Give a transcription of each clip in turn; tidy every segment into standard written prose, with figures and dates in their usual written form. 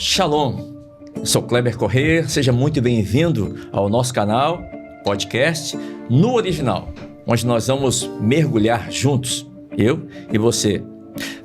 Shalom, eu sou Kleber Corrêa, seja muito bem-vindo ao nosso canal, podcast No Original, onde nós vamos mergulhar juntos, eu e você,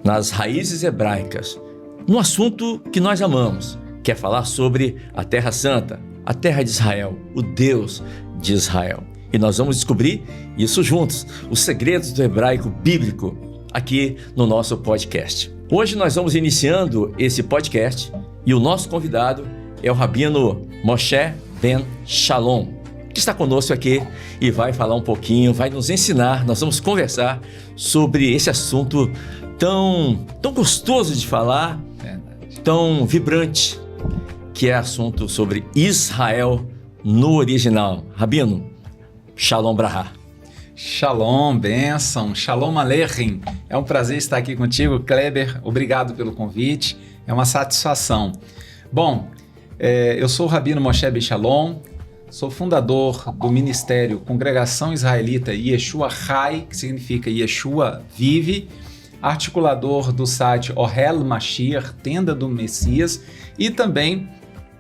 nas raízes hebraicas, num assunto que nós amamos, que é falar sobre a Terra Santa, a Terra de Israel, o Deus de Israel. E nós vamos descobrir isso juntos, os segredos do hebraico bíblico, aqui no nosso podcast. Hoje nós vamos iniciando esse podcast e o nosso convidado é o Rabino Moshe Ben Shalom, que está conosco aqui e vai falar um pouquinho, vai nos ensinar, nós vamos conversar sobre esse assunto tão gostoso de falar, tão vibrante, que é assunto sobre Israel no original. Rabino, Shalom Brahá. Shalom, bênção, Shalom Aleichem. É um prazer estar aqui contigo, Kleber. Obrigado pelo convite, é uma satisfação. Bom, eu sou o Rabino Moshe Ben Shalom, sou fundador do Ministério Congregação Israelita Yeshua Chai, que significa Yeshua Vive, articulador do site Ohel Mashiach, Tenda do Messias, e também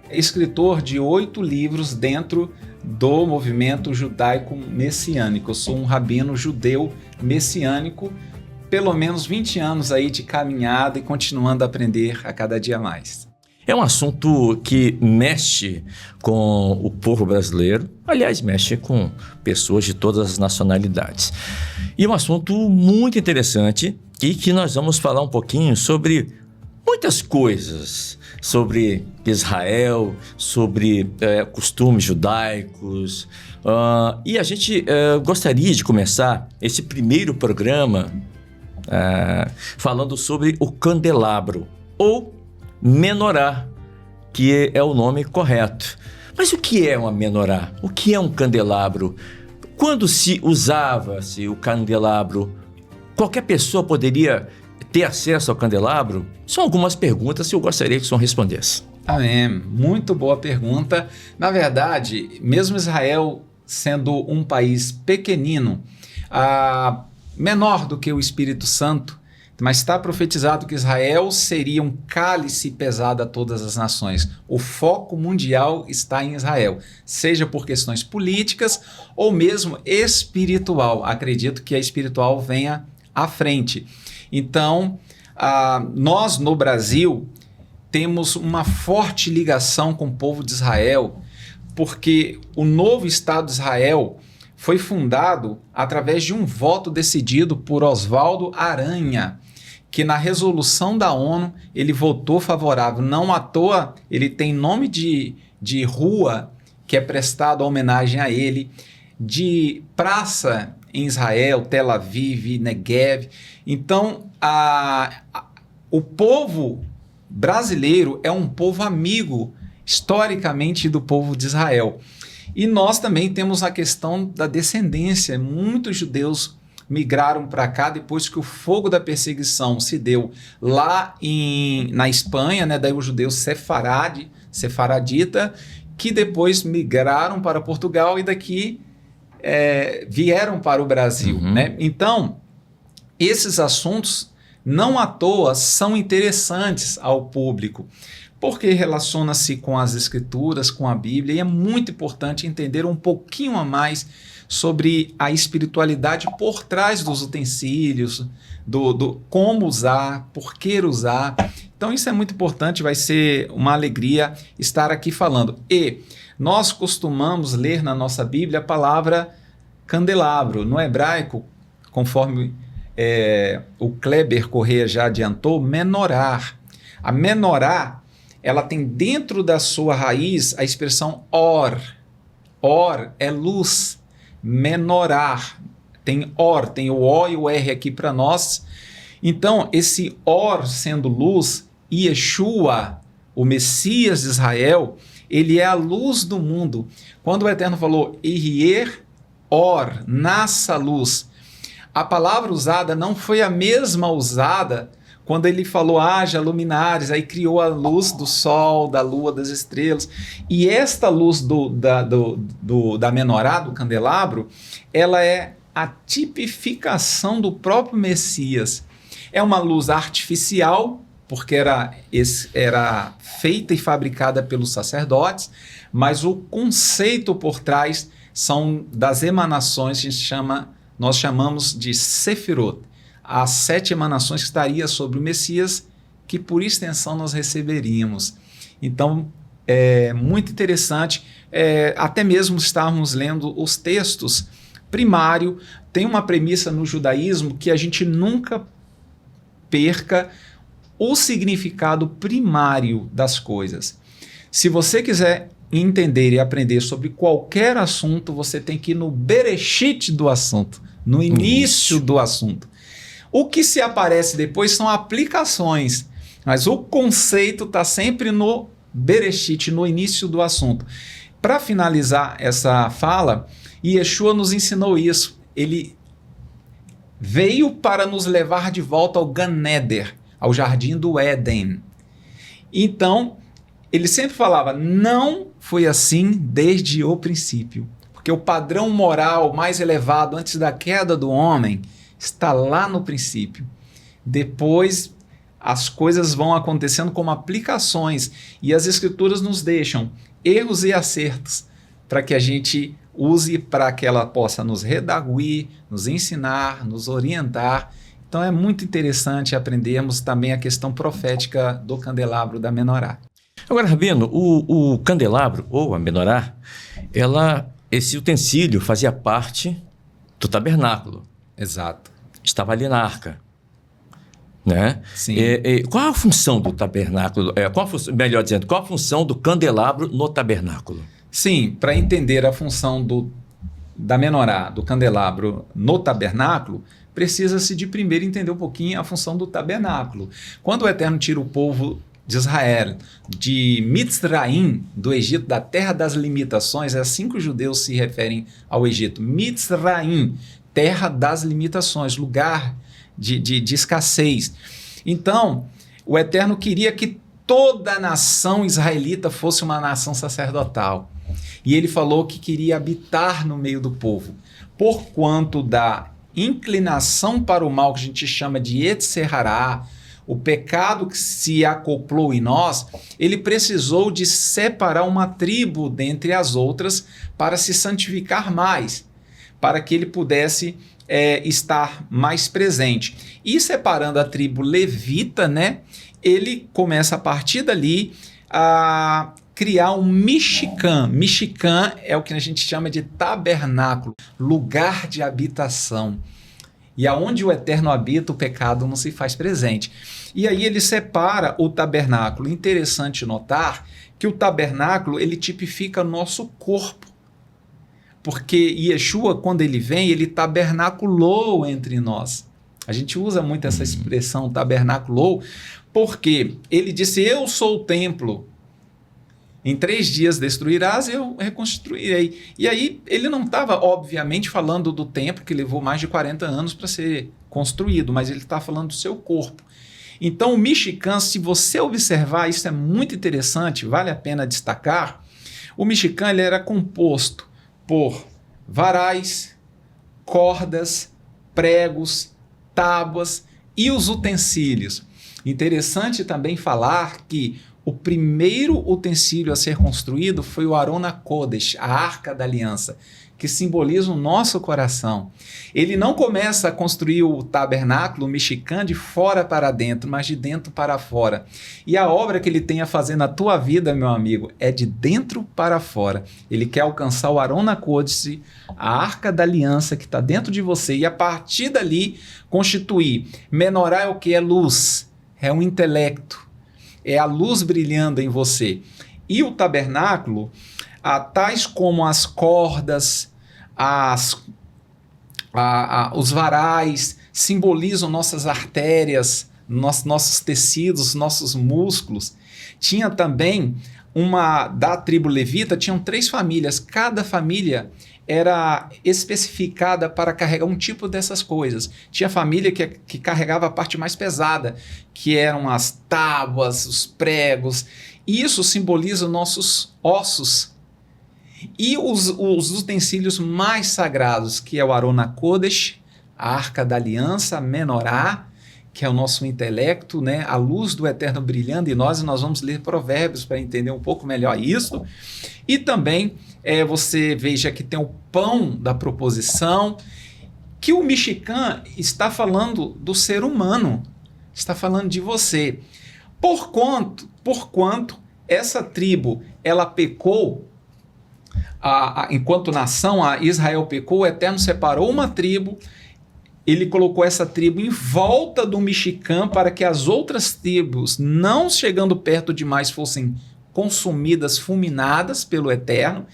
escritor de 8 livros dentro do movimento judaico messiânico. Eu sou um rabino judeu messiânico, pelo menos 20 anos aí de caminhada e continuando a aprender a cada dia mais. É um assunto que mexe com o povo brasileiro, aliás, mexe com pessoas de todas as nacionalidades. E é um assunto muito interessante e que nós vamos falar um pouquinho sobre muitas coisas, sobre Israel, sobre costumes judaicos. E a gente gostaria de começar esse primeiro programa falando sobre o candelabro, ou menorá, que é o nome correto. Mas o que é uma menorá? O que é um candelabro? Quando se usava-se o candelabro, qualquer pessoa poderia ter acesso ao candelabro? São algumas perguntas que eu gostaria que o senhor respondesse. Amém. Muito boa pergunta. Na verdade, mesmo Israel sendo um país pequenino, menor do que o Espírito Santo, mas está profetizado que Israel seria um cálice pesado a todas as nações. O foco mundial está em Israel, seja por questões políticas ou mesmo espiritual. Acredito que a espiritual venha à frente. Então, nós no Brasil temos uma forte ligação com o povo de Israel, porque o novo Estado de Israel foi fundado através de um voto decidido por Oswaldo Aranha, que na resolução da ONU ele votou favorável. Não à toa, ele tem nome de rua que é prestado a homenagem a ele, de praça em Israel, Tel Aviv, Negev. Então, o povo brasileiro é um povo amigo, historicamente, do povo de Israel. E nós também temos a questão da descendência. Muitos judeus migraram para cá depois que o fogo da perseguição se deu lá na Espanha, né? Daí os judeus sefaradita, que depois migraram para Portugal e daqui vieram para o Brasil. Né? Então, esses assuntos, não à toa, são interessantes ao público, porque relaciona-se com as Escrituras, com a Bíblia, e é muito importante entender um pouquinho a mais sobre a espiritualidade por trás dos utensílios, do como usar, por que usar. Então isso é muito importante, vai ser uma alegria estar aqui falando. E nós costumamos ler na nossa Bíblia a palavra candelabro. No hebraico, conforme o Kleber Corrêa já adiantou, menorá. A menorá, ela tem dentro da sua raiz a expressão or. Or é luz. Menorá. Tem or, tem o O e o R aqui para nós. Então, esse or sendo luz, Yeshua, o Messias de Israel, ele é a luz do mundo. Quando o Eterno falou, Ihier or, nasça luz, a palavra usada não foi a mesma usada quando ele falou, haja luminares, aí criou a luz do sol, da lua, das estrelas. E esta luz da menorá, do candelabro, ela é a tipificação do próprio Messias. É uma luz artificial, porque era feita e fabricada pelos sacerdotes, mas o conceito por trás são das emanações que nós chamamos de Sefirot, as 7 emanações que estariam sobre o Messias, que por extensão nós receberíamos. Então, é muito interessante, até mesmo estarmos lendo os textos primário, tem uma premissa no judaísmo que a gente nunca perca o significado primário das coisas. Se você quiser entender e aprender sobre qualquer assunto, você tem que ir no Bereshit do assunto, no início do assunto. O que se aparece depois são aplicações, mas o conceito está sempre no Bereshit, no início do assunto. Para finalizar essa fala, Yeshua nos ensinou isso. Ele veio para nos levar de volta ao Gan Eder, ao Jardim do Éden. Então, ele sempre falava, não foi assim desde o princípio. Porque o padrão moral mais elevado antes da queda do homem está lá no princípio. Depois, as coisas vão acontecendo como aplicações e as escrituras nos deixam erros e acertos para que a gente use para que ela possa nos redarguir, nos ensinar, nos orientar. Então é muito interessante aprendermos também a questão profética do candelabro da menorá. Agora, Rabino, o candelabro ou a menorá, esse utensílio fazia parte do tabernáculo. Exato. Estava ali na arca. Né? Sim. Qual a função do tabernáculo? Melhor dizendo, qual a função do candelabro no tabernáculo? Sim, para entender a função da menorá, do candelabro no tabernáculo, precisa-se de primeiro entender um pouquinho a função do tabernáculo. Quando o Eterno tira o povo de Israel de Mitzraim, do Egito, da terra das limitações, é assim que os judeus se referem ao Egito. Mitzraim, terra das limitações, lugar de escassez. Então, o Eterno queria que toda a nação israelita fosse uma nação sacerdotal. E ele falou que queria habitar no meio do povo. Porquanto da inclinação para o mal, que a gente chama de Yetzer Hará, o pecado que se acoplou em nós, ele precisou de separar uma tribo dentre as outras para se santificar mais, para que ele pudesse estar mais presente. E separando a tribo levita, né, ele começa a partir dali a criar um Mishkan. Mishkan é o que a gente chama de tabernáculo, lugar de habitação. E aonde o Eterno habita, o pecado não se faz presente. E aí ele separa o tabernáculo. Interessante notar que o tabernáculo, ele tipifica nosso corpo. Porque Yeshua, quando ele vem, ele tabernaculou entre nós. A gente usa muito essa expressão, tabernaculou, porque ele disse, eu sou o templo. Em 3 dias destruirás, eu reconstruirei. E aí ele não estava, obviamente, falando do templo, que levou mais de 40 anos para ser construído, mas ele está falando do seu corpo. Então o Mishkan, se você observar, isso é muito interessante, vale a pena destacar, o Mishkan ele era composto por varais, cordas, pregos, tábuas e os utensílios. Interessante também falar que o primeiro utensílio a ser construído foi o Aron HaKodesh, a Arca da Aliança, que simboliza o nosso coração. Ele não começa a construir o tabernáculo, o Mishkan, de fora para dentro, mas de dentro para fora. E a obra que ele tem a fazer na tua vida, meu amigo, é de dentro para fora. Ele quer alcançar o Aron HaKodesh, a Arca da Aliança que está dentro de você, e a partir dali constituir. Menorá é o que? É luz, é um intelecto. É a luz brilhando em você. E o tabernáculo, tais como as cordas, os varais, simbolizam nossas artérias, nossos tecidos, nossos músculos. Tinha também da tribo levita, tinham 3 famílias. Cada família era especificada para carregar um tipo dessas coisas. Tinha família que carregava a parte mais pesada, que eram as tábuas, os pregos. Isso simboliza nossos ossos. E os utensílios mais sagrados, que é o Aron HaKodesh, a Arca da Aliança, a Menorá, que é o nosso intelecto, né? A luz do eterno brilhando em nós, e nós vamos ler Provérbios para entender um pouco melhor isso. E também você veja que tem o pão da proposição, que o Michigan está falando do ser humano, está falando de você. Porquanto essa tribo, ela pecou, enquanto nação, a Israel pecou, o Eterno separou uma tribo, ele colocou essa tribo em volta do Michigan para que as outras tribos, não chegando perto demais, fossem consumidas, fulminadas pelo Eterno,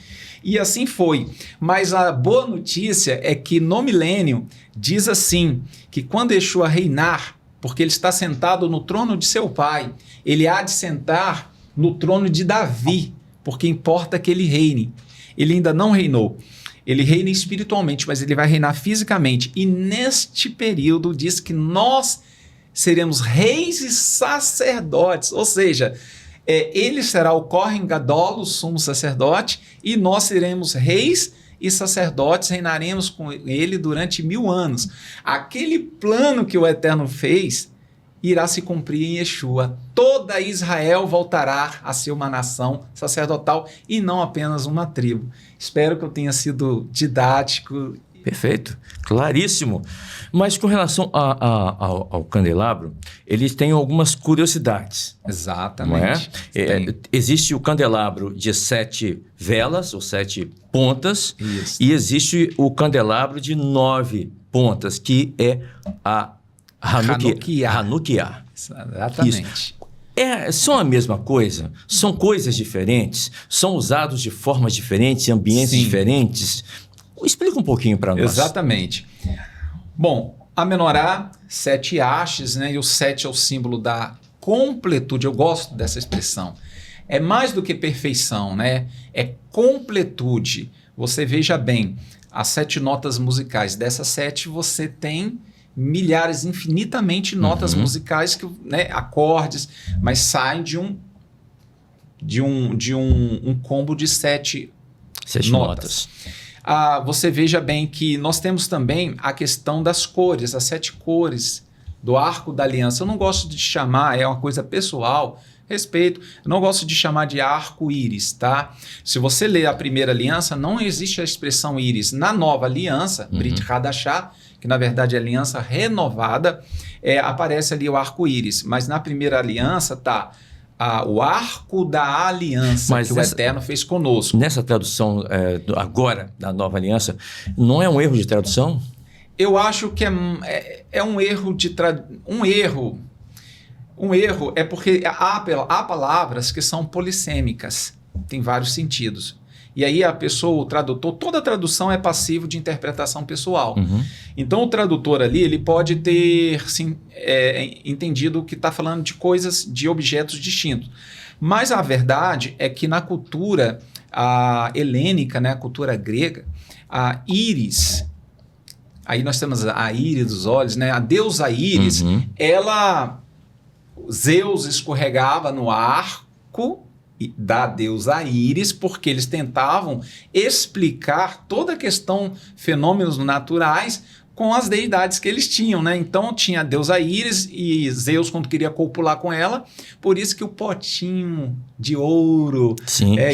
e assim foi. Mas a boa notícia é que no milênio diz assim, que quando Yeshua reinar, porque ele está sentado no trono de seu pai, ele há de sentar no trono de Davi, porque importa que ele reine. Ele ainda não reinou. Ele reina espiritualmente, mas ele vai reinar fisicamente. E neste período diz que nós seremos reis e sacerdotes, ou seja, ele será o Kohen Gadol, o sumo sacerdote, e nós seremos reis e sacerdotes, reinaremos com ele durante 1000 anos. Aquele plano que o Eterno fez irá se cumprir em Yeshua. Toda Israel voltará a ser uma nação sacerdotal e não apenas uma tribo. Espero que eu tenha sido didático. Perfeito, claríssimo. Mas com relação ao candelabro, eles têm algumas curiosidades. Exatamente. Não é? Existe o candelabro de 7 velas, ou 7 pontas, Isso. E existe o candelabro de 9 pontas, que é a Hanukkah. Exatamente. São a mesma coisa? São coisas diferentes? São usados de formas diferentes, em ambientes diferentes? Explica um pouquinho para nós. Exatamente. Bom, a menorá, 7 hastes, né? E o 7 é o símbolo da completude. Eu gosto dessa expressão. É mais do que perfeição, né? É completude. Você veja bem, as 7 notas musicais. Dessas 7 você tem milhares, infinitamente notas musicais, né, acordes, mas saem de um combo de 7 notas. Você veja bem que nós temos também a questão das cores, as 7 cores do arco da aliança. Eu não gosto de chamar, é uma coisa pessoal, respeito, eu não gosto de chamar de arco-íris, tá? Se você ler a primeira aliança, não existe a expressão íris. Na nova aliança, Brit Hadashah, que na verdade é aliança renovada, aparece ali o arco-íris. Mas na primeira aliança está o arco da aliança, mas que o Eterno fez conosco. Nessa tradução agora da nova aliança, não é um erro de tradução? Eu acho que é um erro de um erro. Um erro é porque há palavras que são polissêmicas, tem vários sentidos. E aí a pessoa, o tradutor, toda tradução é passivo de interpretação pessoal. Então o tradutor ali, ele pode ter entendido que está falando de coisas, de objetos distintos. Mas a verdade é que na cultura helênica, né, a cultura grega, a íris, aí nós temos a íris dos olhos, né, a deusa íris, Zeus escorregava no arco da deusa Íris, porque eles tentavam explicar toda a questão, fenômenos naturais, com as deidades que eles tinham, né? Então tinha a deusa Íris e Zeus, quando queria copular com ela, por isso que o potinho de ouro,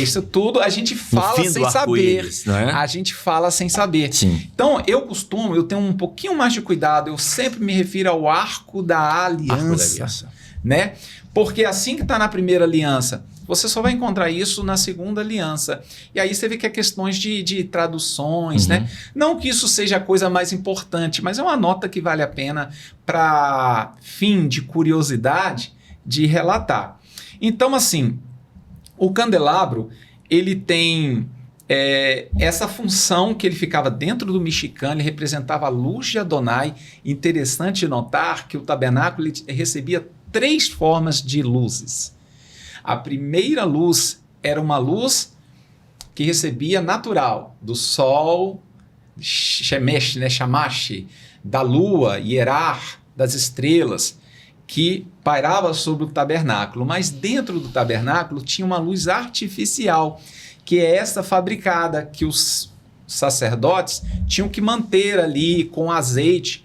isso tudo a gente fala sem saber. Não é? A gente fala sem saber. Sim. Então eu tenho um pouquinho mais de cuidado, eu sempre me refiro ao arco da aliança. Né? Porque assim que está na primeira aliança, você só vai encontrar isso na segunda aliança. E aí você vê que é questões de traduções, né? Não que isso seja a coisa mais importante, mas é uma nota que vale a pena para fim de curiosidade de relatar. Então, assim, o candelabro, ele tem essa função que ele ficava dentro do Michigan, ele representava a luz de Adonai. Interessante notar que o tabernáculo ele recebia 3 formas de luzes. A primeira luz era uma luz que recebia natural, do sol, Shemesh, né, Shamash, da lua, Yerar, das estrelas, que pairava sobre o tabernáculo. Mas dentro do tabernáculo tinha uma luz artificial, que é essa fabricada, que os sacerdotes tinham que manter ali com azeite.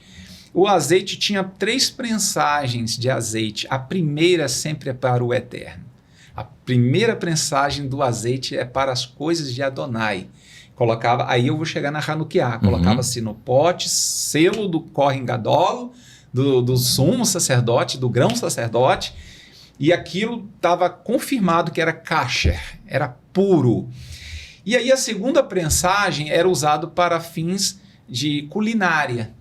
o azeite tinha 3 prensagens de azeite. A primeira sempre é para o Eterno. A primeira prensagem do azeite é para as coisas de Adonai. Colocava, aí eu vou chegar na Hanukkah, colocava-se no pote, selo do Kohen Gadol, do sumo sacerdote, do grão sacerdote, e aquilo estava confirmado que era kasher, era puro. E aí a segunda prensagem era usado para fins de culinária.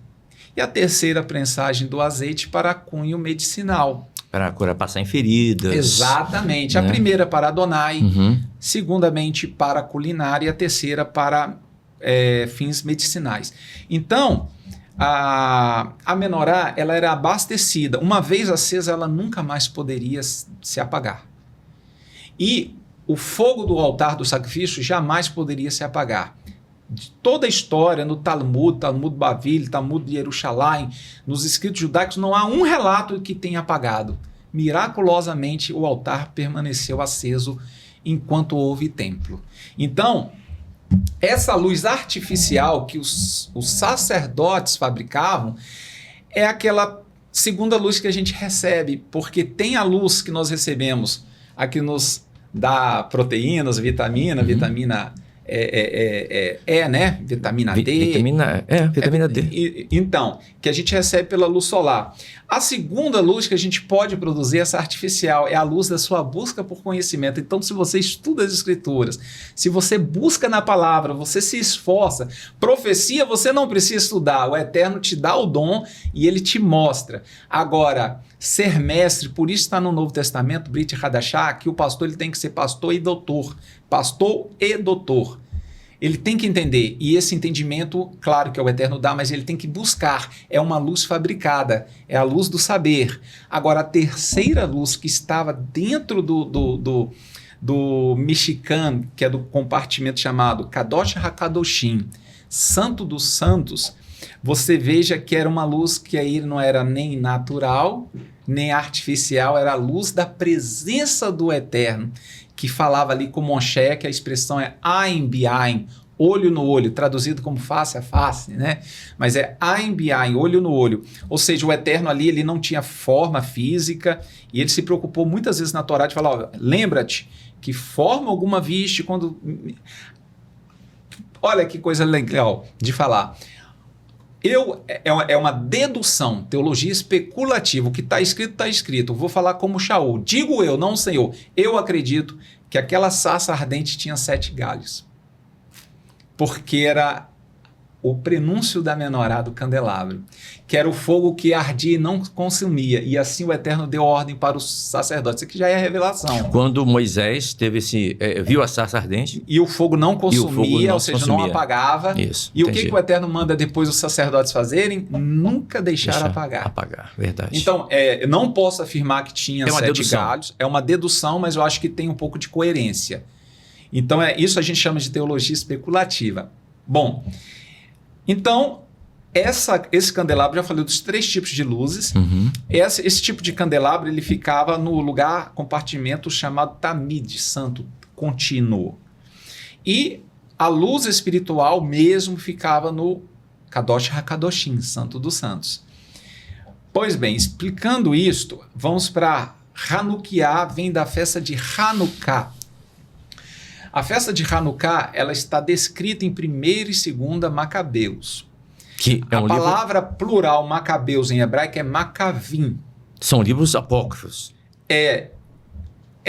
E a terceira prensagem do azeite para cunho medicinal. Para curar, passar em feridas. Exatamente. Né? A primeira para Adonai, segundamente para culinária e a terceira para fins medicinais. Então, a menorá ela era abastecida. Uma vez acesa, ela nunca mais poderia se apagar. E o fogo do altar do sacrifício jamais poderia se apagar. De toda a história, no Talmud Bavili, Talmud de Jerusalém, nos escritos judaicos, não há um relato que tenha apagado. Miraculosamente, o altar permaneceu aceso enquanto houve templo. Então, essa luz artificial que os sacerdotes fabricavam é aquela segunda luz que a gente recebe, porque tem a luz que nós recebemos, a que nos dá proteínas, vitamina né? Vitamina D. Vitamina D. Então, que a gente recebe pela luz solar. A segunda luz que a gente pode produzir, essa artificial, é a luz da sua busca por conhecimento. Então, se você estuda as escrituras, se você busca na palavra, você se esforça, profecia você não precisa estudar, o Eterno te dá o dom e ele te mostra. Agora, ser mestre, por isso está no Novo Testamento, Brit Hadashah, que o pastor ele tem que ser pastor e doutor. Pastor e doutor. Ele tem que entender, e esse entendimento, claro que é o Eterno dá, mas ele tem que buscar. É uma luz fabricada, é a luz do saber. Agora, a terceira luz que estava dentro do Mishkan, que é do compartimento chamado Kadosh HaKadoshim, Santo dos Santos, você veja que era uma luz que aí não era nem natural, nem artificial, era a luz da presença do Eterno, que falava ali com Moshe, que a expressão é Ain Biain, olho no olho, traduzido como face a face, né? Mas é Ain Biain, olho no olho. Ou seja, o Eterno ali, ele não tinha forma física, e ele se preocupou muitas vezes na Torá de falar, ó, lembra-te que forma alguma viste quando... Olha que coisa legal de falar. É uma dedução, teologia especulativa. O que está escrito, está escrito. Vou falar como Shaul. Digo eu, não o Senhor. Eu acredito que aquela sarça ardente tinha 7 galhos. Porque era o prenúncio da menorá do candelabro, que era o fogo que ardia e não consumia. E assim o Eterno deu ordem para os sacerdotes. Isso aqui já é a revelação. Quando Moisés teve viu a sarça ardente. E o fogo não consumia, ou seja, não apagava. Isso, e entendi. O que o Eterno manda depois os sacerdotes fazerem? Nunca deixar apagar. Apagar, verdade. Então, eu não posso afirmar que tinha 7 galhos. É uma dedução, mas eu acho que tem um pouco de coerência. Então, isso a gente chama de teologia especulativa. Bom... Então, esse candelabro, já falei dos 3 tipos de luzes. Esse tipo de candelabro, ele ficava no compartimento chamado Tamid, santo, contínuo. E a luz espiritual mesmo ficava no Kadosh HaKadoshim, santo dos santos. Pois bem, explicando isto, vamos para Hanukkah, vem da festa de Hanukkah. A festa de Hanukkah, ela está descrita em 1ª e 2ª Macabeus. Que é a palavra plural Macabeus em hebraico é Macavim. São livros apócrifos. É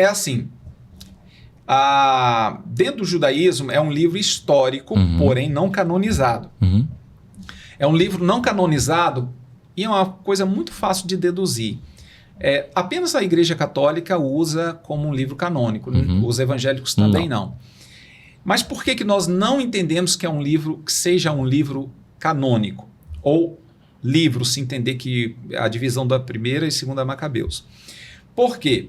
assim, dentro do judaísmo é um livro histórico, porém não canonizado. É um livro não canonizado e é uma coisa muito fácil de deduzir. Apenas a Igreja Católica usa como um livro canônico, os evangélicos também não. Mas por que nós não entendemos que seja um livro canônico? Ou livro, se entender que a divisão da 1ª e 2ª Macabeus. Por quê?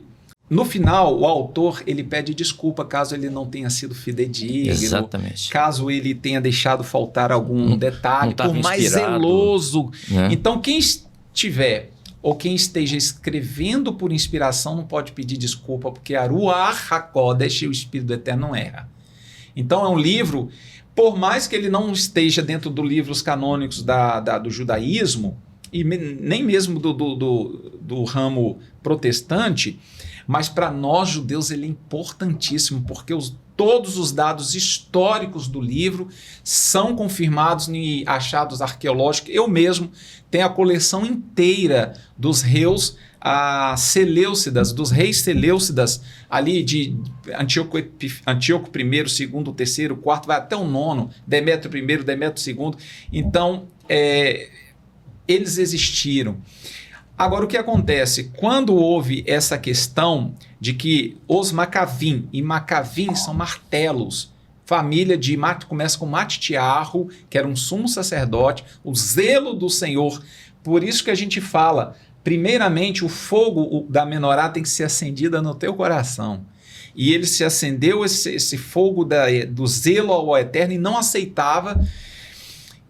No final, o autor ele pede desculpa caso ele não tenha sido fidedigno, exatamente, caso ele tenha deixado faltar algum detalhe, por mais zeloso. Né? Então, quem estiver... ou quem esteja escrevendo por inspiração não pode pedir desculpa, porque a Ruach HaKodesh, o Espírito do Eterno, não erra. Então é um livro, por mais que ele não esteja dentro dos livros canônicos do judaísmo, e nem mesmo do ramo protestante, mas para nós judeus ele é importantíssimo, porque todos os dados históricos do livro são confirmados em achados arqueológicos. Eu mesmo tenho a coleção inteira dos reis Seleucidas, dos reis Seleucidas, ali de Antíoco I, II, III, IV, vai até o nono, Demétrio I, Demétrio II. Então, eles existiram. Agora, o que acontece? Quando houve essa questão de que os Macavim, e Macavim são martelos, família de começa com Matitiarro, que era um sumo sacerdote, o zelo do Senhor. Por isso que a gente fala, primeiramente, o fogo da menorá tem que ser acendida no teu coração. E ele se acendeu, esse fogo do zelo ao Eterno, e não aceitava.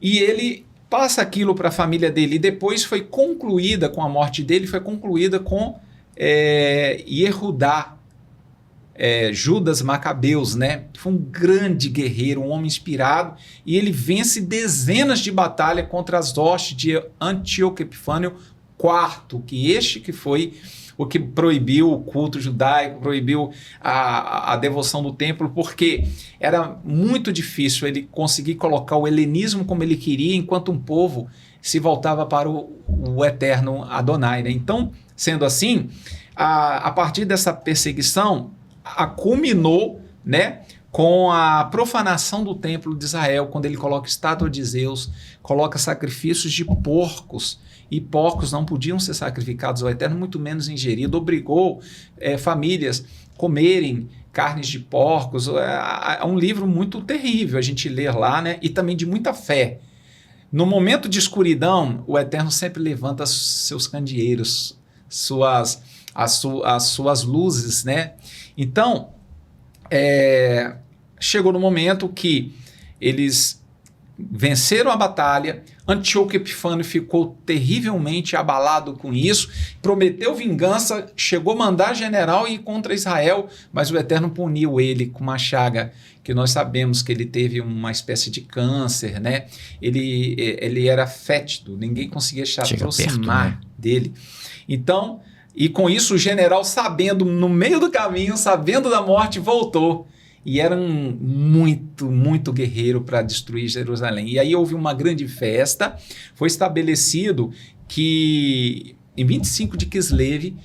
E ele passa aquilo para a família dele. E depois foi concluída, com a morte dele, foi concluída com Yehudá, Judas Macabeus, né? Foi um grande guerreiro, um homem inspirado, e ele vence dezenas de batalhas contra as hostes de Antíoco Epifânio IV, que foi o que proibiu o culto judaico, proibiu a devoção do templo, porque era muito difícil ele conseguir colocar o helenismo como ele queria, enquanto um povo se voltava para o eterno Adonai, né? Então, sendo assim, a partir dessa perseguição, culminou, né, com a profanação do templo de Israel, quando ele coloca estátua de Zeus, coloca sacrifícios de porcos, e porcos não podiam ser sacrificados ao Eterno, muito menos ingeridos, obrigou famílias comerem carnes de porcos. É um livro muito terrível a gente ler lá, né? E também de muita fé. No momento de escuridão, o Eterno sempre levanta seus candeeiros, as suas luzes, né? Então, chegou no momento que eles venceram a batalha. Antíoco Epifânio ficou terrivelmente abalado com isso, prometeu vingança, chegou a mandar general ir contra Israel, mas o Eterno puniu ele com uma chaga, que nós sabemos que ele teve uma espécie de câncer, né? Ele era fétido, ninguém conseguia se aproximar dele. Então, e com isso o general, sabendo, no meio do caminho, sabendo da morte, voltou. E era muito guerreiro para destruir Jerusalém. E aí houve uma grande festa, foi estabelecido que em 25 de Kislev,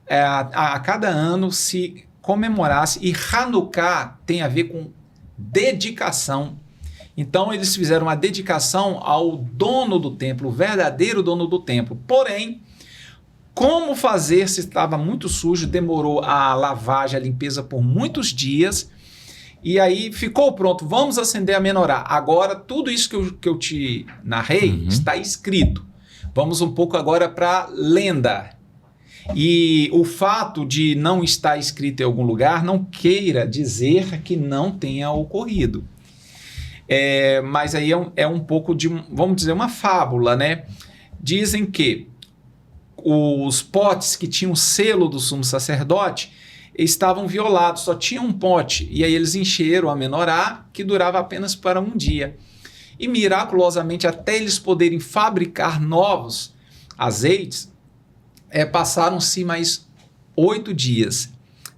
a cada ano se comemorasse, e Hanukkah tem a ver com dedicação. Então eles fizeram uma dedicação ao dono do templo, o verdadeiro dono do templo. Porém, como fazer se estava muito sujo, demorou a lavagem, a limpeza por muitos dias, e aí ficou pronto, vamos acender a menorá. Agora, tudo isso que eu te narrei está escrito. Vamos um pouco agora para a lenda. E o fato de não estar escrito em algum lugar não queira dizer que não tenha ocorrido. Mas aí é um pouco de, vamos dizer, uma fábula, né? Dizem que os potes que tinham o selo do sumo sacerdote estavam violados, só tinha um pote, e aí eles encheram a menorá, que durava apenas para um dia. E miraculosamente, até eles poderem fabricar novos azeites, passaram-se mais 8 dias,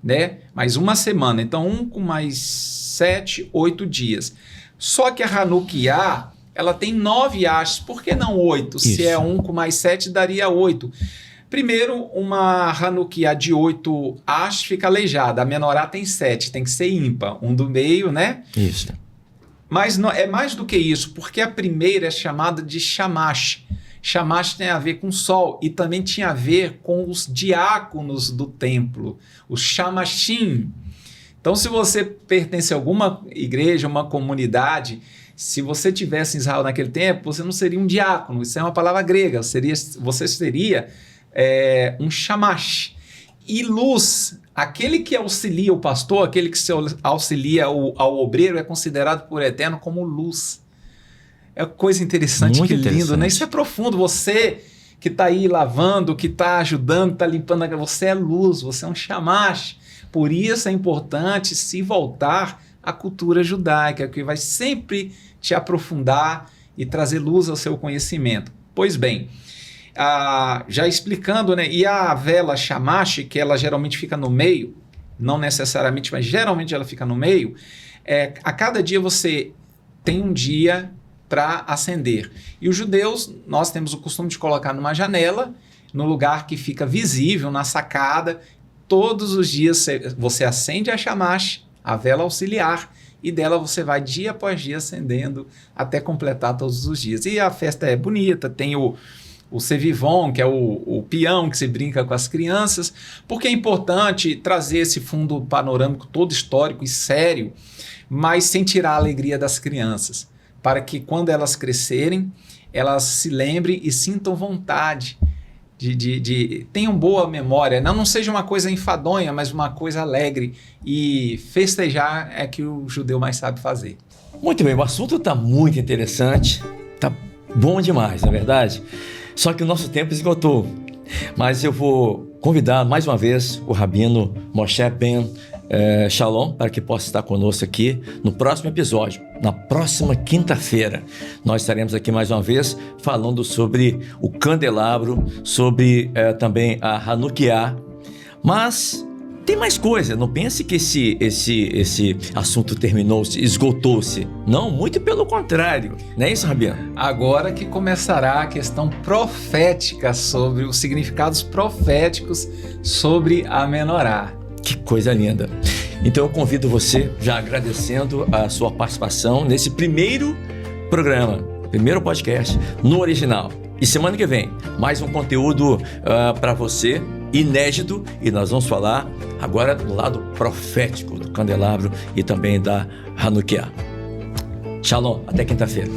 né? Mais uma semana, então com mais 7, 8 dias. Só que a Hanukkah, ela tem 9 hastes, por que não 8? Isso. Se é 1 com mais 7, daria 8. Primeiro, uma Hanukkah de 8 hastes fica aleijada. A menorá tem 7, tem que ser ímpar. Um do meio, né? Isso. Mas não, é mais do que isso, porque a primeira é chamada de Shamash. Shamash tem a ver com o sol e também tinha a ver com os diáconos do templo, os Shamashim. Então, se você pertence a alguma igreja, uma comunidade, se você tivesse em Israel naquele tempo, você não seria um diácono, isso é uma palavra grega, você seria um shamash. E luz, aquele que auxilia o pastor, aquele que se auxilia ao obreiro, é considerado por Eterno como luz. É coisa interessante, muito que lindo, interessante, né? Isso é profundo. Você que está aí lavando, que está ajudando, está limpando, você é luz, você é um shamash. Por isso é importante se voltar à cultura judaica, que vai sempre te aprofundar e trazer luz ao seu conhecimento. Pois bem, já explicando, né? E a vela Shamash, que ela geralmente fica no meio, não necessariamente, mas geralmente ela fica no meio, a cada dia você tem um dia para acender. E os judeus, nós temos o costume de colocar numa janela, no lugar que fica visível, na sacada. Todos os dias você acende a Shamash, a vela auxiliar, e dela você vai dia após dia acendendo até completar todos os dias. E a festa é bonita, tem o Sevivon, que é o peão que se brinca com as crianças, porque é importante trazer esse fundo panorâmico todo histórico e sério, mas sem tirar a alegria das crianças, para que quando elas crescerem, elas se lembrem e sintam vontade tenham boa memória, não seja uma coisa enfadonha, mas uma coisa alegre, e festejar é que o judeu mais sabe fazer. Muito bem, o assunto está muito interessante, está bom demais, não é verdade? Só que o nosso tempo esgotou, mas eu vou convidar mais uma vez o Rabino Moshe Ben Shalom para que possa estar conosco aqui no próximo episódio. Na próxima quinta-feira, nós estaremos aqui mais uma vez falando sobre o candelabro, sobre também a Hanukkah. Mas tem mais coisa, não pense que esse assunto terminou-se, esgotou-se. Não, muito pelo contrário. Não é isso, Rabino? Agora que começará a questão profética sobre os significados proféticos sobre a menorá. Que coisa linda. Então eu convido você, já agradecendo a sua participação nesse primeiro programa, primeiro podcast no original. E semana que vem, mais um conteúdo para você, inédito, e nós vamos falar agora do lado profético do candelabro e também da Hanukkah. Shalom, até quinta-feira.